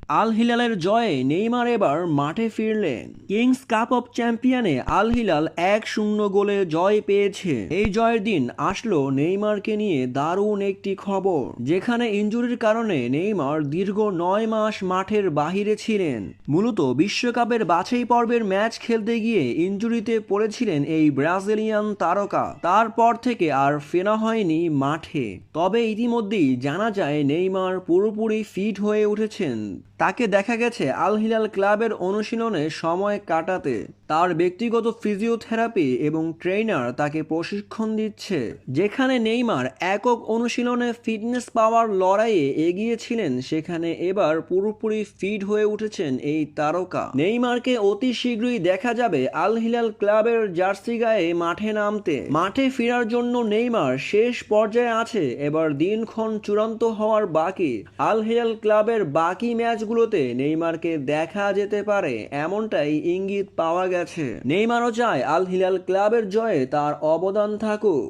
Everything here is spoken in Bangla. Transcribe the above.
আল হিলালের জয়ে নেইমার এবার মাঠে ফিরলেন। কিংস কাপ অফ চ্যাম্পিয়নে আল হিলাল 1-0 গোলে জয় পেয়েছে। এই জয়ের দিন আসলো নেইমারকে নিয়ে দারুণ একটি খবর, যেখানে ইনজুরির কারণে নেইমার দীর্ঘ 9 মাস মাঠের বাহিরে ছিলেন। মূলত বিশ্বকাপের বাছাই পর্বের ম্যাচ খেলতে গিয়ে ইনজুরিতে পড়েছিলেন এই ব্রাজিলিয়ান তারকা। তারপর থেকে আর ফেরা হয়নি মাঠে। তবে ইতিমধ্যেই জানা যায় নেইমার পুরোপুরি ফিট হয়ে উঠেছেন। তাকে দেখা গেছে আল হিলাল ক্লাবের অনুশীলনে সময় কাটাতে। তার ব্যক্তিগত ফিজিওথেরাপি এবং ট্রেনার তাকে প্রশিক্ষণ দিচ্ছে। যেখানে নেইমার একক অনুশীলনে ফিটনেস পাওয়ার লড়াইয়ে এগিয়েছিলেন, সেখানে এবার পুরোপুরি ফিট হয়ে উঠেছেন এই তারকা। নেইমারকে অতি শীঘ্রই দেখা যাবে আল হিলাল ক্লাবের জার্সি গায়ে মাঠে নামতে। মাঠে ফেরার জন্য নেইমার শেষ পর্যায়ে আছে। এবার দিনক্ষণ চূড়ান্ত হওয়ার বাকি। আল হিলাল ক্লাবের বাকি ম্যাচগুলোতে নেইমারকে দেখা যেতে পারে, এমনটাই ইঙ্গিত পাওয়া গেছে। নেইমারও চায় আল হিলাল ক্লাবের জয়ে তার অবদান থাকুক।